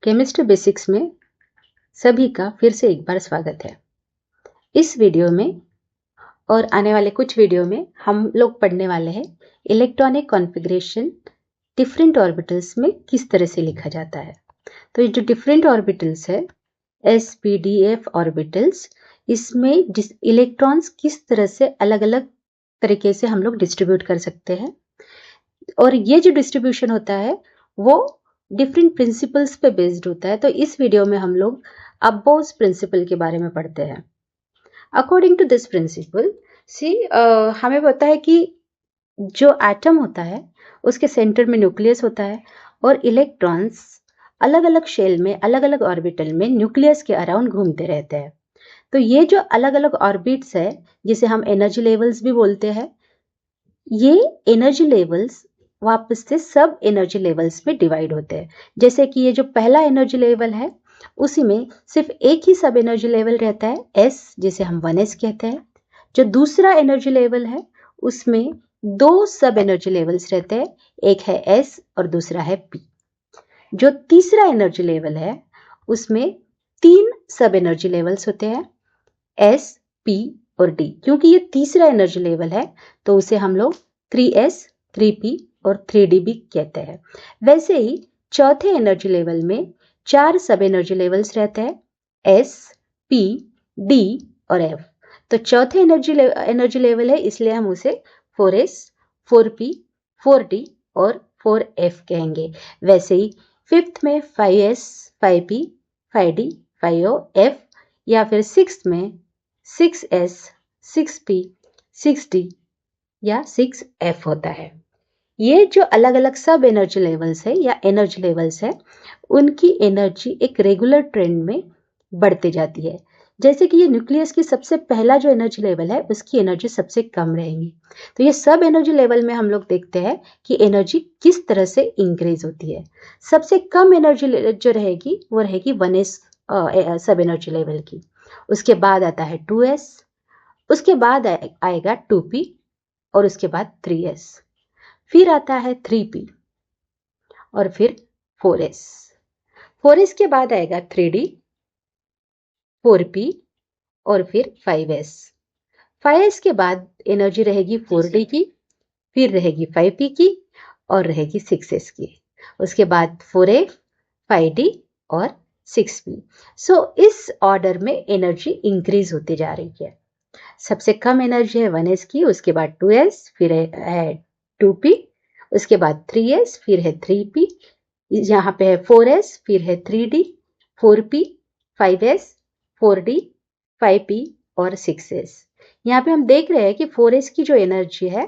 Chemistry basics में सभी का फिर से एक बार स्वागत है। इस वीडियो में और आने वाले कुछ वीडियो में हम लोग पढ़ने वाले हैं इलेक्ट्रॉनिक कॉन्फ़िगरेशन डिफरेंट ऑर्बिटल्स में किस तरह से लिखा जाता है। तो ये जो डिफरेंट ऑर्बिटल्स है SPDF ऑर्बिटल्स, इसमें इलेक्ट्रॉन्स किस तरह से अलग अलग तरीके से हम लोग डिस्ट्रीब्यूट कर सकते हैं, और ये जो डिस्ट्रीब्यूशन होता है वो डिफरेंट प्रिंसिपल्स पे बेस्ड होता है। तो इस वीडियो में हम लोग अबोव्स प्रिंसिपल के बारे में पढ़ते हैं। अकॉर्डिंग टू दिस प्रिंसिपल हमें पता है कि जो एटम होता है उसके सेंटर में न्यूक्लियस होता है और इलेक्ट्रॉन्स अलग अलग शेल में अलग अलग ऑर्बिटल में न्यूक्लियस के अराउंड घूमते रहते हैं। तो ये जो अलग अलग ऑर्बिट्स है जिसे हम एनर्जी लेवल्स भी बोलते हैं, ये एनर्जी लेवल्स वापस से सब एनर्जी लेवल्स में डिवाइड होते हैं। जैसे कि ये जो पहला एनर्जी लेवल है उसी में सिर्फ एक ही सब एनर्जी लेवल रहता है S, जिसे हम 1s कहते हैं। जो दूसरा एनर्जी लेवल है उसमें दो सब एनर्जी लेवल्स रहते हैं, एक है S और दूसरा है P। जो तीसरा एनर्जी लेवल है उसमें तीन सब एनर्जी लेवल्स होते हैं, S, P और D। क्योंकि ये तीसरा एनर्जी लेवल है तो उसे हम लोग 3S, 3P और 3D भी कहते हैं। वैसे ही चौथे एनर्जी लेवल में चार सब एनर्जी लेवल्स रहते हैं, S, P, D और F। तो चौथे एनर्जी लेवल है इसलिए हम उसे 4S, 4P, 4D और 4F कहेंगे। वैसे ही फिफ्थ में 5S, 5P, 5D, 5O, F, या फिर सिक्स्थ में 6S, 6P, 6D या 6F होता है। ये जो अलग अलग सब एनर्जी लेवल्स है या एनर्जी लेवल्स है उनकी एनर्जी एक रेगुलर ट्रेंड में बढ़ती जाती है। जैसे कि ये न्यूक्लियस की सबसे पहला जो एनर्जी लेवल है उसकी एनर्जी सबसे कम रहेगी। तो ये सब एनर्जी लेवल में हम लोग देखते हैं कि एनर्जी किस तरह से इंक्रीज होती है। सबसे कम एनर्जी जो रहेगी वो रहेगी 1s सब एनर्जी लेवल की। उसके बाद आता है 2s, उसके बाद आएगा 2p और उसके बाद 3s, फिर आता है 3P और फिर 4S। 4S के बाद आएगा 3D, 4P और फिर 5S। 5S के बाद एनर्जी रहेगी 4D की, फिर रहेगी 5P की और रहेगी 6S की। उसके बाद 4A, 5D और 6P। इस ऑर्डर में एनर्जी इंक्रीज होती जा रही है। सबसे कम एनर्जी है 1S की, उसके बाद 2S, फिर है 2P, उसके बाद 3S, फिर है 3P, यहाँ पे है 4S, फिर है 3D, 4P, 5S, 4D, 5P और 6S। यहाँ पे हम देख रहे हैं कि 4S की जो एनर्जी है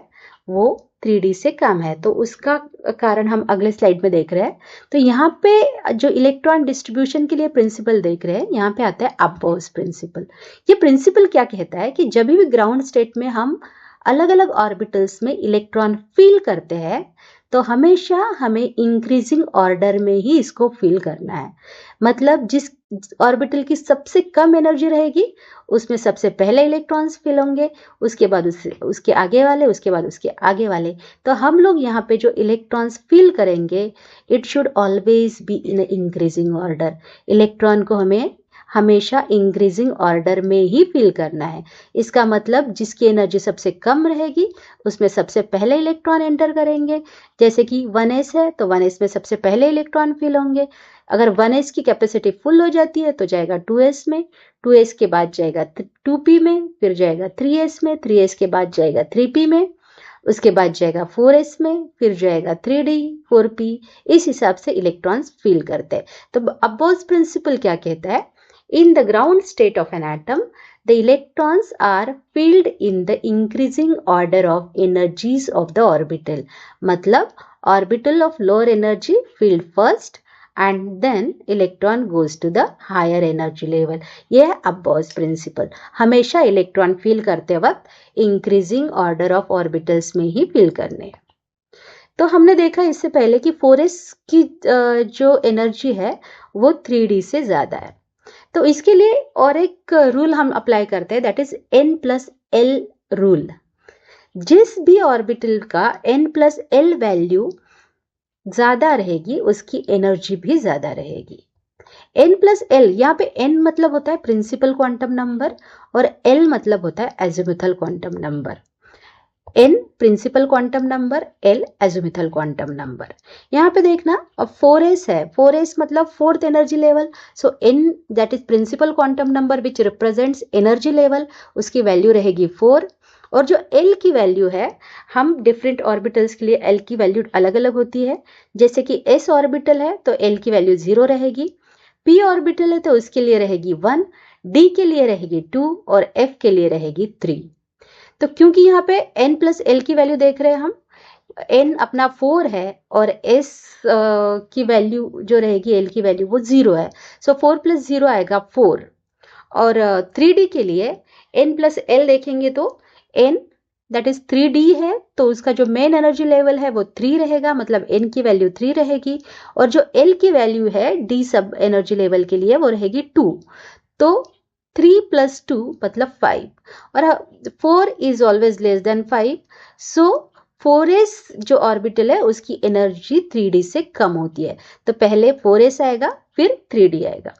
वो 3D से कम है, तो उसका कारण हम अगले स्लाइड में देख रहे हैं। तो यहाँ पे जो इलेक्ट्रॉन डिस्ट्रीब्यूशन के लिए प्रिंसिपल देख रहे हैं, यहाँ पे आता है अबोव्स प्रिंसिपल। ये प्रिंसिपल क्या कहता है कि जब भी ग्राउंड स्टेट में हम अलग अलग ऑर्बिटल्स में इलेक्ट्रॉन फील करते हैं तो हमेशा हमें इंक्रीजिंग ऑर्डर में ही इसको फील करना है। मतलब जिस ऑर्बिटल की सबसे कम एनर्जी रहेगी उसमें सबसे पहले इलेक्ट्रॉन्स फील होंगे, उसके बाद उसके आगे वाले, उसके बाद उसके आगे वाले। तो हम लोग यहाँ पे जो इलेक्ट्रॉन्स फील करेंगे it should always be in increasing order. Electron को हमें हमेशा इंक्रीजिंग ऑर्डर में ही फील करना है। इसका मतलब जिसकी एनर्जी सबसे कम रहेगी उसमें सबसे पहले इलेक्ट्रॉन एंटर करेंगे। जैसे कि 1s है तो 1s में सबसे पहले इलेक्ट्रॉन फील होंगे। अगर 1s की कैपेसिटी फुल हो जाती है तो जाएगा 2s में, 2s के बाद जाएगा 2p में, फिर जाएगा 3s में, 3s के बाद जाएगा 3p में, उसके बाद जाएगा 4s में, फिर जाएगा 3D, 4p। इस हिसाब से इलेक्ट्रॉन्स फील करते हैं। तो अबोव्स प्रिंसिपल क्या कहता है? In the ground state of an atom, the electrons are filled in the increasing order of energies of the orbital. मतलब orbital of lower energy filled first and then electron goes to the higher energy level. यह है अबोव्स principal. हमेशा electron feel करते वक्त increasing order of orbitals में ही feel करने। तो हमने देखा इससे पहले कि 4s की जो एनर्जी है वो 3D से ज़्यादा है। तो इसके लिए और एक रूल हम अप्लाई करते हैं, दैट इज n+l रूल। जिस भी ऑर्बिटल का n+l वैल्यू ज्यादा रहेगी उसकी एनर्जी भी ज्यादा रहेगी। n प्लस एल, यहाँ पे n मतलब होता है प्रिंसिपल क्वांटम नंबर और l मतलब होता है azimuthal quantum number. n principal quantum number, l azimuthal quantum number. यहाँ पे देखना अब 4s है, 4s मतलब fourth energy level, so n that is principal quantum number which represents energy level, उसकी वैल्यू रहेगी 4। और जो l की वैल्यू है, हम डिफरेंट ऑर्बिटल्स के लिए l की वैल्यू अलग अलग होती है। जैसे कि s ऑर्बिटल है तो l की वैल्यू 0 रहेगी, p ऑर्बिटल है तो उसके लिए रहेगी 1, d के लिए रहेगी 2 और f के लिए रहेगी 3। तो क्योंकि यहाँ पे n प्लस एल की वैल्यू देख रहे हैं हम, n अपना 4 है और s की वैल्यू जो रहेगी l की वैल्यू वो 0 है, सो 4 प्लस 0 आएगा 4। और 3D के लिए n प्लस एल देखेंगे तो n दैट इज 3D है तो उसका जो मेन एनर्जी लेवल है वो 3 रहेगा, मतलब n की वैल्यू 3 रहेगी। और जो l की वैल्यू है d सब एनर्जी लेवल के लिए वो रहेगी 2, तो 3 प्लस 2 मतलब 5। और 4 is always less than 5, so 4s जो ऑर्बिटल है उसकी एनर्जी 3D से कम होती है, तो पहले 4s आएगा फिर 3D आएगा।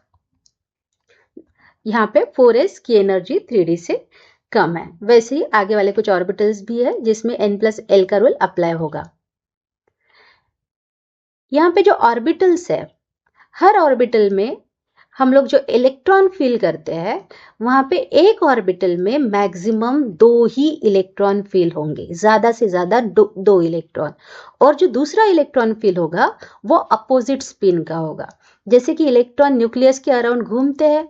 यहाँ पे 4s की एनर्जी 3D से कम है। वैसे ही आगे वाले कुछ ऑर्बिटल्स भी है जिसमें n प्लस एल का रूल अप्लाई होगा। यहाँ पे जो ऑर्बिटल्स है, हर ऑर्बिटल में हम लोग जो इलेक्ट्रॉन फील करते हैं वहां पे एक ऑर्बिटल में मैक्सिमम 2 ही इलेक्ट्रॉन फील होंगे, ज्यादा से ज्यादा 2 इलेक्ट्रॉन। और जो दूसरा इलेक्ट्रॉन फील होगा वो अपोजिट स्पिन का होगा। जैसे कि इलेक्ट्रॉन न्यूक्लियस के अराउंड घूमते हैं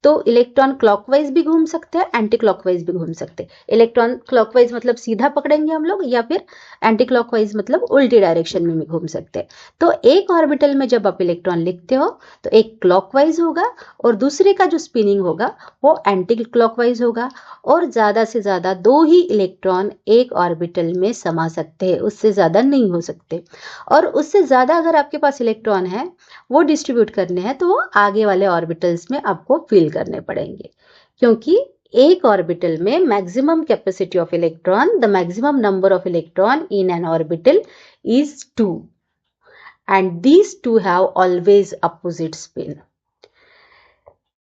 तो इलेक्ट्रॉन क्लॉकवाइज भी घूम सकते हैं, एंटी क्लॉकवाइज भी घूम सकते हैं। इलेक्ट्रॉन क्लॉकवाइज मतलब सीधा पकड़ेंगे हम लोग, या फिर एंटी क्लॉकवाइज मतलब उल्टी डायरेक्शन में भी घूम सकते हैं। तो एक ऑर्बिटल में जब आप इलेक्ट्रॉन लिखते हो तो एक क्लॉकवाइज होगा और दूसरे का जो स्पिनिंग होगा वो एंटी क्लॉकवाइज होगा। और ज्यादा से ज्यादा 2 ही इलेक्ट्रॉन एक ऑर्बिटल में समा सकते हैं, उससे ज्यादा नहीं हो सकते। और उससे ज्यादा अगर आपके पास इलेक्ट्रॉन है वो डिस्ट्रीब्यूट करने हैं तो वो आगे वाले ऑर्बिटल्स में आपको फिल करने पड़ेंगे, क्योंकि एक ऑर्बिटल में maximum capacity of electron, the maximum number of electron in an orbital is 2 and these 2 have always opposite spin.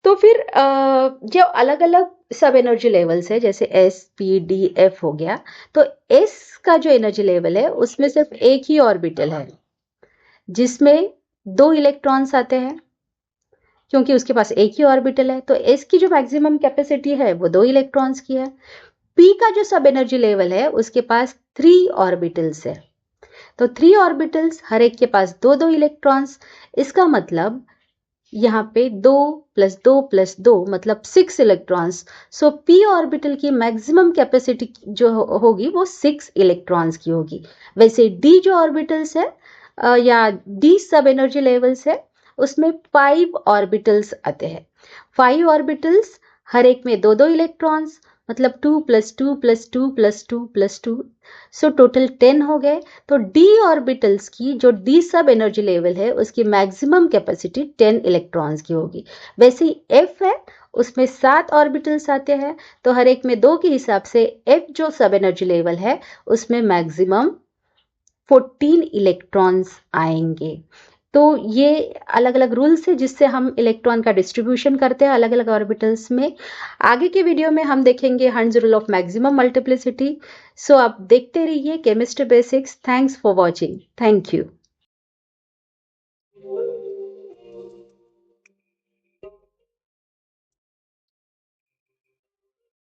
तो फिर जो अलग अलग सब एनर्जी लेवल्स है जैसे S, P, D, F हो गया, तो S का जो एनर्जी लेवल है उसमें सिर्फ एक ही ऑर्बिटल है जिसमें 2 इलेक्ट्रॉन्स आते हैं, क्योंकि उसके पास एक ही ऑर्बिटल है। तो S की जो मैक्सिमम कैपेसिटी है वो 2 इलेक्ट्रॉन्स की है। P का जो सब एनर्जी लेवल है उसके पास 3 ऑर्बिटल्स है, तो 3 ऑर्बिटल्स हर एक के पास 2-2 इलेक्ट्रॉन्स। इसका मतलब यहाँ पे 2 + 2 + 2 मतलब 6 इलेक्ट्रॉन्स। सो P ऑर्बिटल की मैक्सिमम कैपेसिटी जो होगी वो 6 इलेक्ट्रॉन्स की होगी। वैसे D जो ऑर्बिटल्स है या D सब एनर्जी लेवल्स है उसमें 5 ऑर्बिटल्स आते हैं। 5 ऑर्बिटल्स हर एक में 2-2 इलेक्ट्रॉन्स, मतलब 2 + 2 + 2 + 2 + 2, सो टोटल 10 हो गए। तो D ऑर्बिटल्स की जो D सब एनर्जी लेवल है उसकी मैक्सिमम कैपेसिटी 10 इलेक्ट्रॉन्स की होगी। वैसे ही F है उसमें 7 ऑर्बिटल्स आते हैं, तो हर एक में 2 के हिसाब से F जो सब एनर्जी लेवल है उसमें मैक्सिमम 14 इलेक्ट्रॉन्स आएंगे। तो ये अलग अलग रूल्स है जिससे हम इलेक्ट्रॉन का डिस्ट्रीब्यूशन करते हैं अलग अलग ऑर्बिटल्स में। आगे के वीडियो में हम देखेंगे Hund's rule of maximum multiplicity. So आप देखते रहिए chemistry basics. Thanks for watching. Thank you.